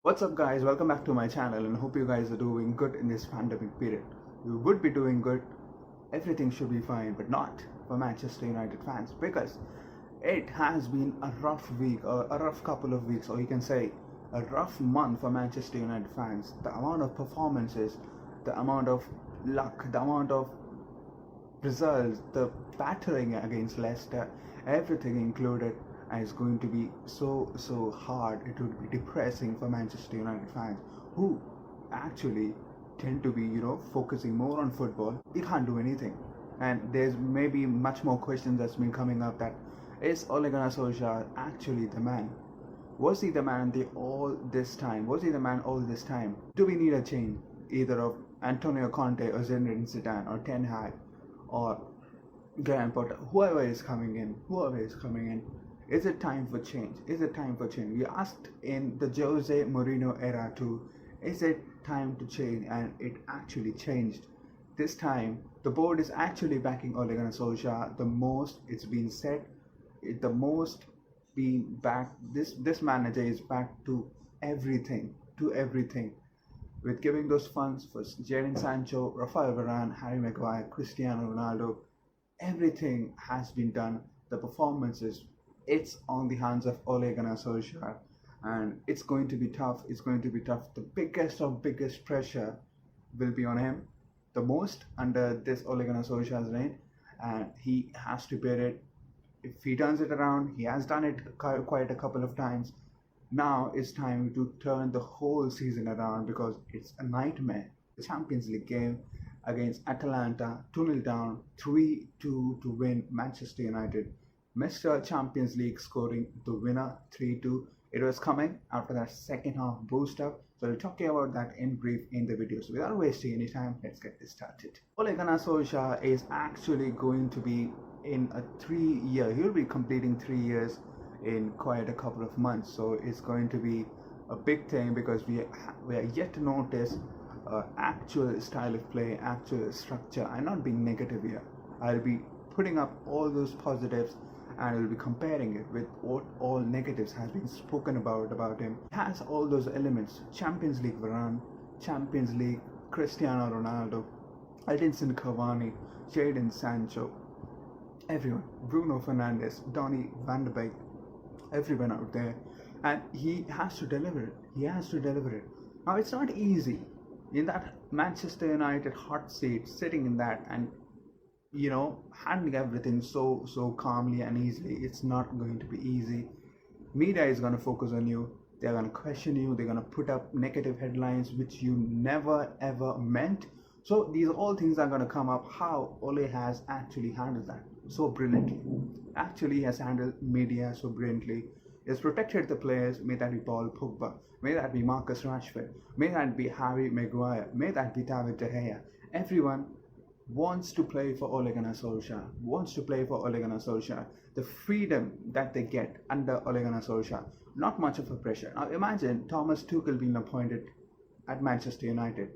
What's up guys, welcome back to my channel and hope you guys are doing good in this pandemic period. You would be doing good, everything should be fine, but not for Manchester United fans because it has been a rough week or a rough couple of weeks, or you can say a rough month for Manchester United fans. The amount of performances, the amount of luck, the amount of results, the battering against Leicester, everything included, and it's going to be so hard. It would be depressing for Manchester United fans who actually tend to be focusing more on football. They can't do anything, and there's maybe much more questions that's been coming up. That is Ole Gunnar Solskjaer actually the man? Was he the man all this time? Was he the man all this time? Do we need a change, either of Antonio Conte or Zinedine Zidane or Ten Hag or Graham Potter, whoever is coming in? Is it time for change? Is it time for change? We asked in the Jose Mourinho era too, is it time to change? And it actually changed. This time, the board is actually backing Ole Gunnar Solskjaer the most. It's been said, the most being back. This manager is back to everything, with giving those funds for Jadon Sancho, Rafael Varane, Harry Maguire, Cristiano Ronaldo. Everything has been done. The performances, it's on the hands of Ole Gunnar Solskjaer, and it's going to be tough. The biggest pressure will be on him, the most under this Ole Gunnar Solskjaer's reign, and he has to bear it. If he turns it around, he has done it quite a couple of times. Now it's time to turn the whole season around because it's a nightmare. The Champions League game against Atalanta, 2-0 down, 3-2 to win. Manchester United Mr. Champions League scoring the winner 3-2. It was coming after that second half boost up. So we'll talk about that in brief in the video. So without wasting any time, let's get this started. Ole Gunnar Solskjaer is actually going to be in a 3-year. He'll be completing 3 years in quite a couple of months. So it's going to be a big thing because we are yet to notice actual style of play, actual structure. I'm not being negative here. I'll be putting up all those positives and we'll be comparing it with what all negatives has been spoken about him. It has all those elements: Champions League Varane, Champions League Cristiano Ronaldo, Edinson Cavani, Jadon Sancho, everyone, Bruno Fernandes, Donny van de Beek, everyone out there, and he has to deliver it. Now it's not easy in that Manchester United hot seat, sitting in that and handling everything so calmly and easily. It's not going to be easy. Media is going to focus on you. They're going to question you. They're going to put up negative headlines which you never ever meant. So these all things are going to come up. How Ole has actually handled that so brilliantly. Actually, he has handled media so brilliantly. He has protected the players. May that be Paul Pogba, may that be Marcus Rashford, may that be Harry Maguire, may that be David De Gea. Everyone wants to play for Ole Gunnar Solskjaer, The freedom that they get under Ole Gunnar Solskjaer, not much of a pressure. Now imagine Thomas Tuchel being appointed at Manchester United.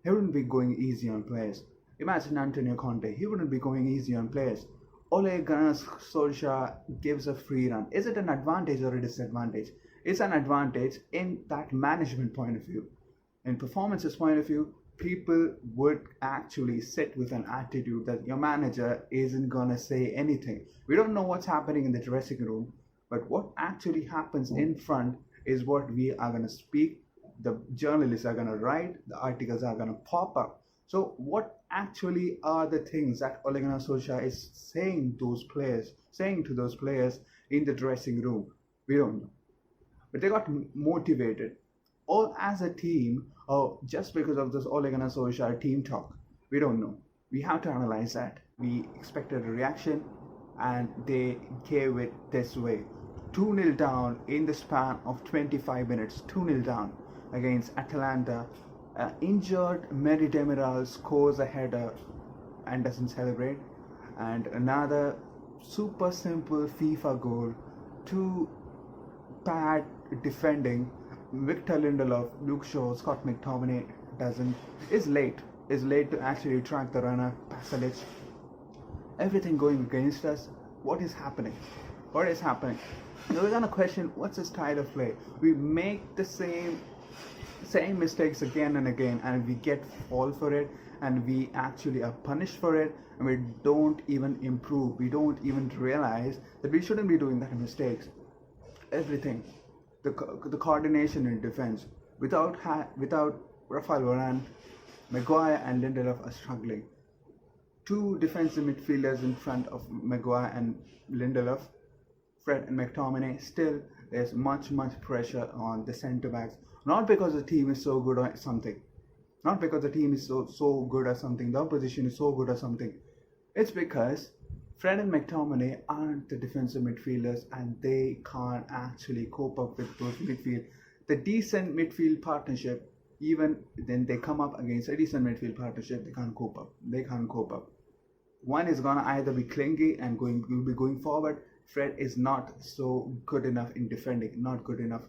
He wouldn't be going easy on players. Imagine Antonio Conte. He wouldn't be going easy on players. Ole Gunnar Solskjaer gives a free run. Is it an advantage or a disadvantage? It's an advantage in that management point of view. In performances point of view, people would actually sit with an attitude that your manager isn't gonna say anything. We don't know what's happening in the dressing room, but what actually happens in front is what we are gonna speak. The journalists are gonna write, the articles are gonna pop up. So what actually are the things that Ole Gunnar Solskjaer is saying to those players in the dressing room? We don't know. But they got motivated, all as a team, or just because of this Ole Gunnar Solskjaer team talk? We don't know. We have to analyze that. We expected a reaction and they gave it this way. 2-0 down in the span of 25 minutes. 2-0 down against Atalanta. Injured Meri Demiral scores a header and doesn't celebrate. And another super simple FIFA goal. Too bad defending. Victor Lindelof, Luke Shaw, Scott McTominay is late to actually track the runner, Pasalic. Everything going against us. What is happening? Now we're gonna question what's the style of play. We make the same same mistakes again and again, and we get fall for it, and we actually are punished for it, and we don't even improve. We don't even realize that we shouldn't be doing that mistakes. Everything, the coordination in defense, without Rafael Varane, Maguire and Lindelof are struggling. Two defensive midfielders in front of Maguire and Lindelof, Fred and McTominay. Still, there's much pressure on the centre backs. Not because the team is so good at something. Not because the team is so good at something. The opposition is so good at something. It's because Fred and McTominay aren't the defensive midfielders, and they can't actually cope up with those midfield. The decent midfield partnership, even then they come up against a decent midfield partnership, they can't cope up. They can't cope up. One is gonna either be clingy and will be going forward. Fred is not so good enough in defending. Not good enough.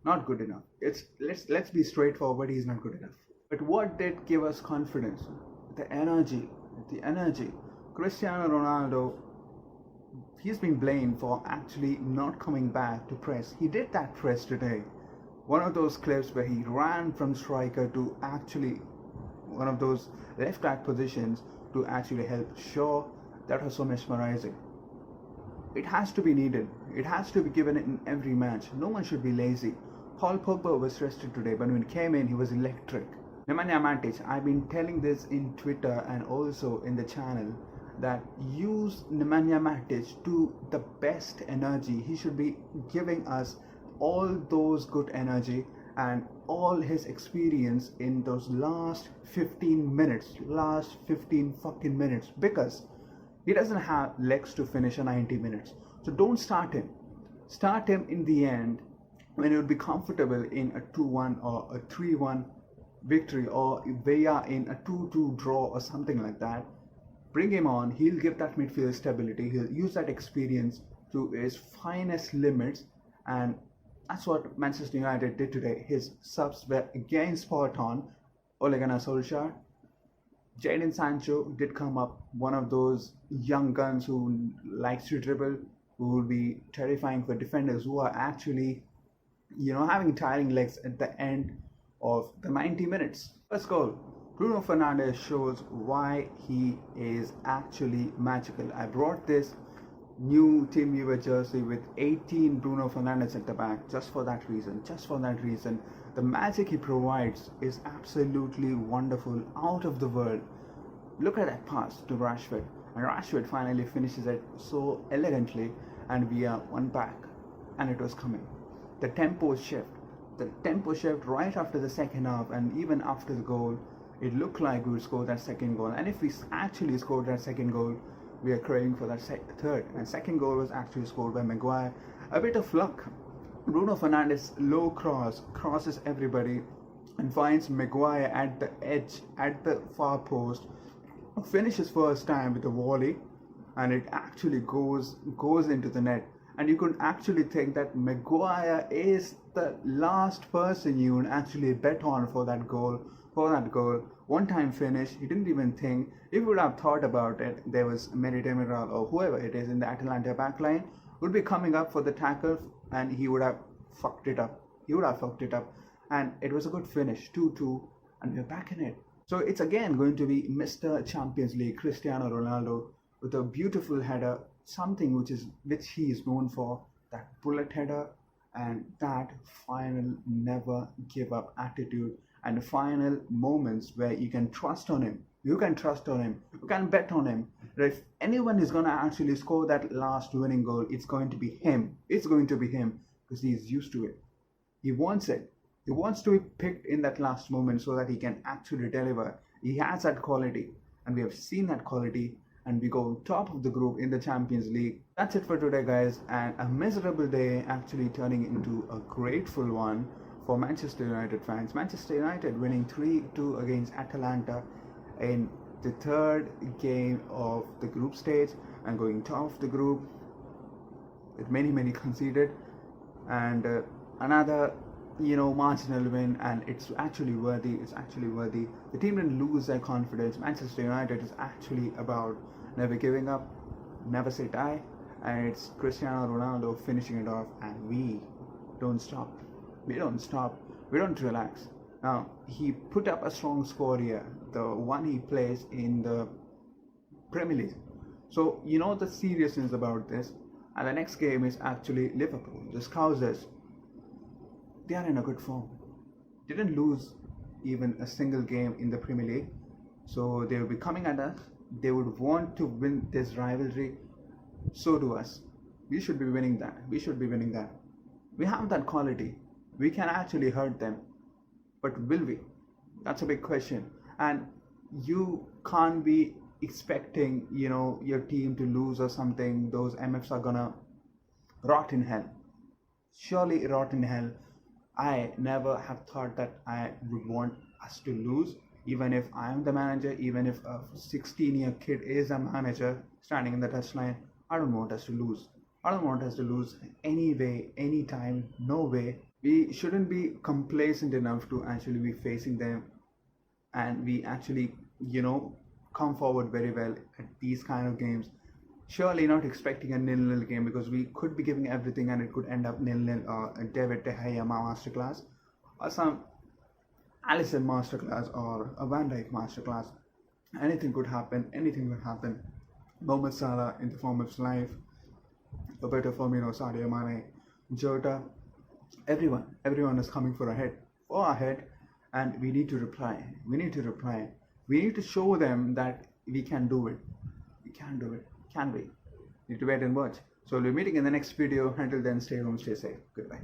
Let's be straightforward. He's not good enough. But what did give us confidence? The energy. Cristiano Ronaldo. He's been blamed for actually not coming back to press. He did that press today. One of those clips where he ran from striker to actually one of those left back positions to actually help Shaw. That was so mesmerizing. It has to be needed. It has to be given in every match. No one should be lazy. Paul Pogba was rested today, but when he came in, he was electric. Nemanja Matic, I've been telling this in Twitter and also in the channel, that use Nemanja Matic to the best energy. He should be giving us all those good energy and all his experience in those last 15 minutes, last 15 fucking minutes, because he doesn't have legs to finish a 90 minutes. So don't start him. Start him in the end when you would be comfortable in a 2-1 or a 3-1 victory, or if they are in a 2-2 draw or something like that. Bring him on. He'll give that midfield stability. He'll use that experience to his finest limits, and that's what Manchester United did today. His subs were again spot on. Ole Gunnar Solskjaer, Jadon Sancho did come up, one of those young guns who likes to dribble, who will be terrifying for defenders who are actually, having tiring legs at the end of the 90 minutes. First goal. Bruno Fernandes shows why he is actually magical. I brought this new Team Viewer jersey with 18 Bruno Fernandes at the back just for that reason. The magic he provides is absolutely wonderful, out of the world. Look at that pass to Rashford, and Rashford finally finishes it so elegantly, and we are one back, and it was coming. The tempo shift right after the second half, and even after the goal, it looked like we would score that second goal. And if we actually scored that second goal, we are craving for that third. And second goal was actually scored by Maguire. A bit of luck. Bruno Fernandes low crosses everybody and finds Maguire at the edge, at the far post, finishes first time with a volley, and it actually goes into the net. And you could actually think that Maguire is the last person you would actually bet on for that goal. One time finish. He didn't even think. If he would have thought about it, there was Demiral or whoever it is in the Atalanta backline would be coming up for the tackle, and he would have fucked it up. And it was a good finish, 2-2, and we're back in it. So it's again going to be Mr. Champions League Cristiano Ronaldo with a beautiful header, something which he is known for, that bullet header and that final never give up attitude, and the final moments where you can trust on him. You can bet on him. That if anyone is going to actually score that last winning goal, it's going to be him. Because he's used to it. He wants it. He wants to be picked in that last moment so that he can actually deliver. He has that quality, and we have seen that quality, and we go top of the group in the Champions League. That's it for today, guys, and a miserable day actually turning into a grateful one for Manchester United fans. Manchester United winning 3-2 against Atalanta in the third game of the group stage and going top of the group with many conceded, and another marginal win, and it's actually worthy. The team didn't lose their confidence. Manchester United is actually about never giving up, never say die, and it's Cristiano Ronaldo finishing it off, and we don't stop. We don't relax. Now, he put up a strong score here, the one he plays in the Premier League. So, you know the seriousness about this. And the next game is actually Liverpool. The Scousers, they are in a good form. Didn't lose even a single game in the Premier League. So they will be coming at us. They would want to win this rivalry. So do us. We should be winning that. We should be winning that. We have that quality. We can actually hurt them. But will we? That's a big question. And you can't be expecting, your team to lose or something. Those MFs are gonna rot in hell. Surely rot in hell. I never have thought that I would want us to lose, even if I am the manager, even if a 16-year kid is a manager standing in the touchline. I don't want us to lose. I don't want us to lose any way, any time, no way. We shouldn't be complacent enough to actually be facing them, and we actually, come forward very well at these kind of games. Surely not expecting a 0-0 game, because we could be giving everything and it could end up 0-0 or a David De Gea masterclass or some Alisson masterclass or a Van Dijk masterclass. Anything could happen. Anything could happen. Mohamed Salah in the form of his life, Roberto Firmino, Sadio Mane, Jota, everyone is coming for our head, and we need to reply. We need to show them that we can do it. We can do it. Can we? Need to wait and watch. So we'll be meeting in the next video. Until then, stay home, stay safe. Goodbye.